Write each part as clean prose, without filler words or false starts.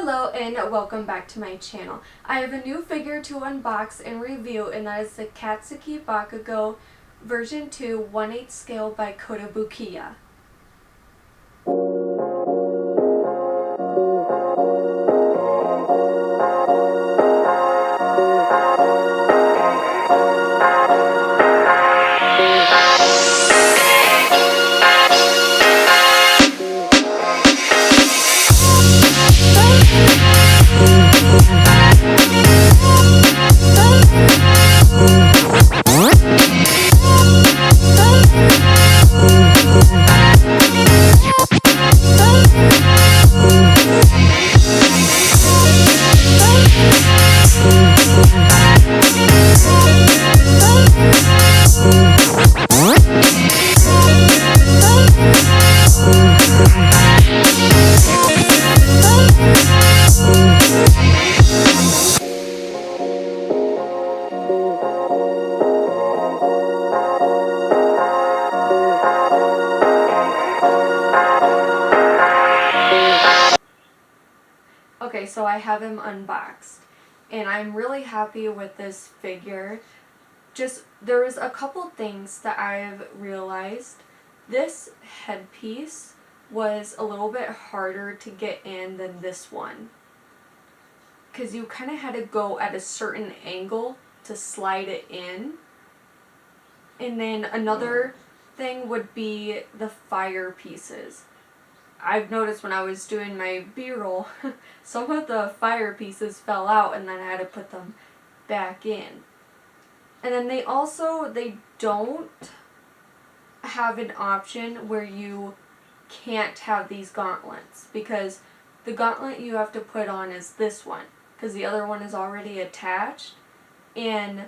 Hello and welcome back to my channel. I have a new figure to unbox and review, and that is the Katsuki Bakugo version 2 1/8 scale by Kotobukiya. Okay, so I have him unboxed, and I'm really happy with this figure. There was a couple things that I've realized. This headpiece was a little bit harder to get in than this one, because you kind of had to go at a certain angle to slide it in. And then another thing would be the fire pieces. I've noticed when I was doing my B-roll, some of the fire pieces fell out and then I had to put them back in. And then they don't have an option where you can't have these gauntlets, because the gauntlet you have to put on is this one, because the other one is already attached. And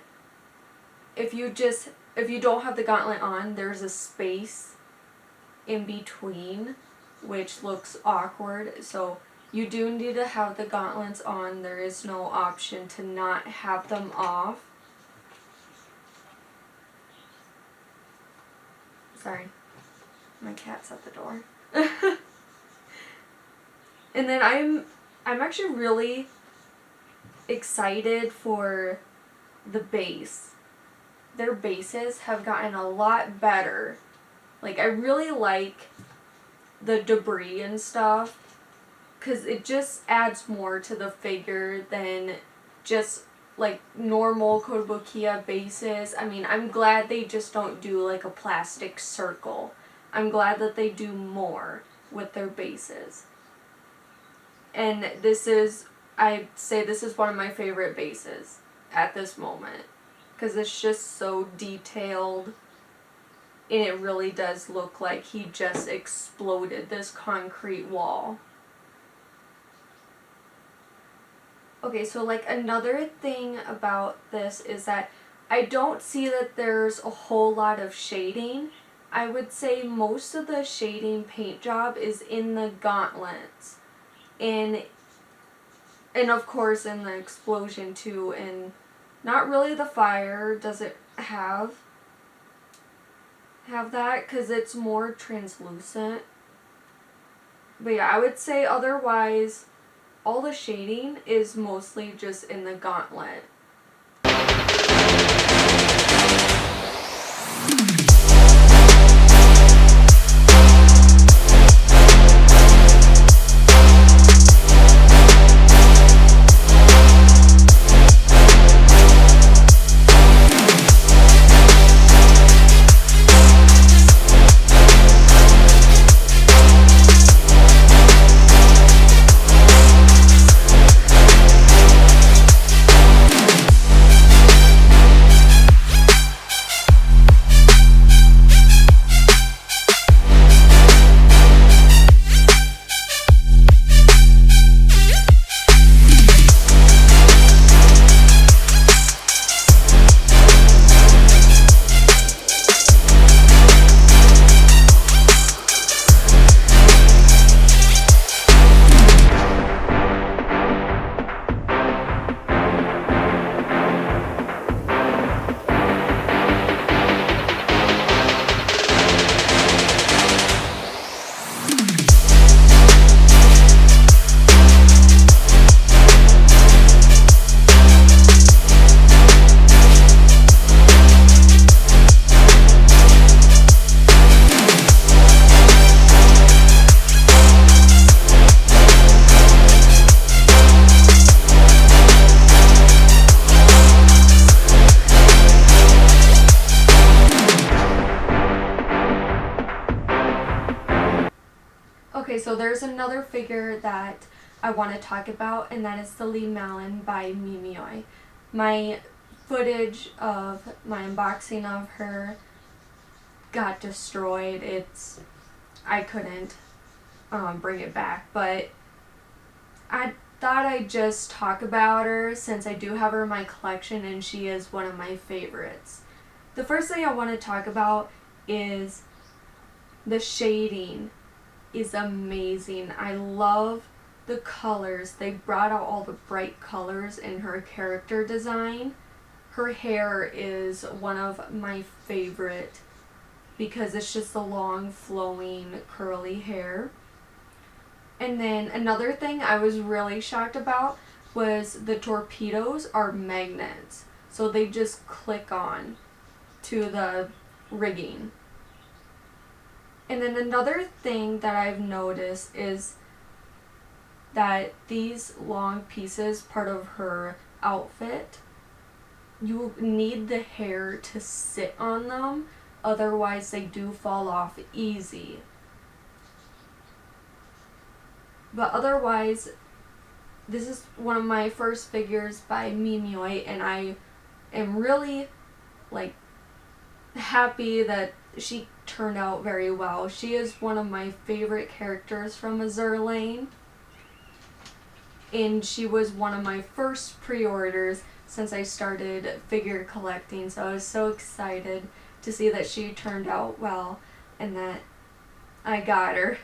if you don't have the gauntlet on, there's a space in between, which looks awkward. So you do need to have the gauntlets on. There is no option to not have them off. Sorry, my cat's at the door. And then I'm actually really excited for the base. Their bases have gotten a lot better. Like, I really like the debris and stuff, because it just adds more to the figure than just like normal Kotobukiya bases. I mean, I'm glad they just don't do like a plastic circle. I'm glad that they do more with their bases. And I'd say this is one of my favorite bases at this moment, because it's just so detailed. And it really does look like he just exploded this concrete wall. Okay, so like another thing about this is that I don't see that there's a whole lot of shading. I would say most of the shading paint job is in the gauntlets. And of course in the explosion too, and not really the fire. Does it have that, because it's more translucent. But yeah, I would say otherwise all the shading is mostly just in the gauntlet. so there's another figure that I want to talk about, and that is the Malin by Mimioi. My footage of my unboxing of her got destroyed. I couldn't bring it back, but I thought I'd just talk about her since I do have her in my collection and she is one of my favorites. The first thing I want to talk about is the shading is amazing. I love the colors. They brought out all the bright colors in her character design. Her hair is one of my favorite because it's just the long flowing curly hair. And then another thing I was really shocked about was the torpedoes are magnets. So they just click on to the rigging. And then another thing that I've noticed is that these long pieces, part of her outfit, you need the hair to sit on them, otherwise they do fall off easy. But otherwise, this is one of my first figures by Mimioi, and I am really happy that she turned out very well. She is one of my favorite characters from Azur Lane, and she was one of my first pre-orders since I started figure collecting, so I was so excited to see that she turned out well and that I got her.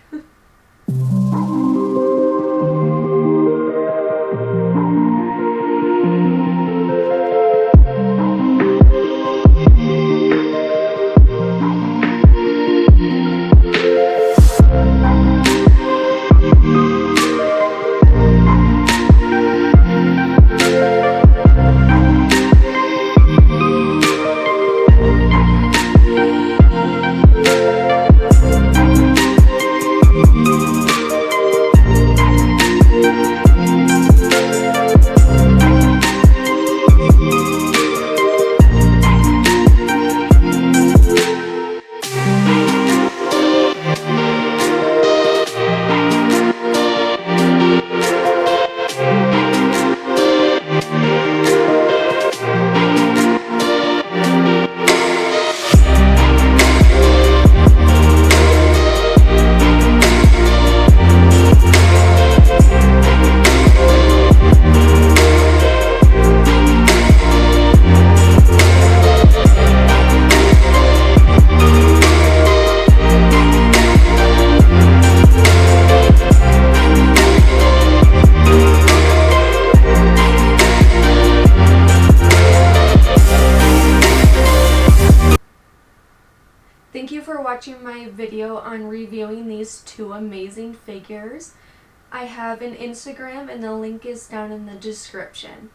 Thank you for watching my video on reviewing these two amazing figures. I have an Instagram and the link is down in the description.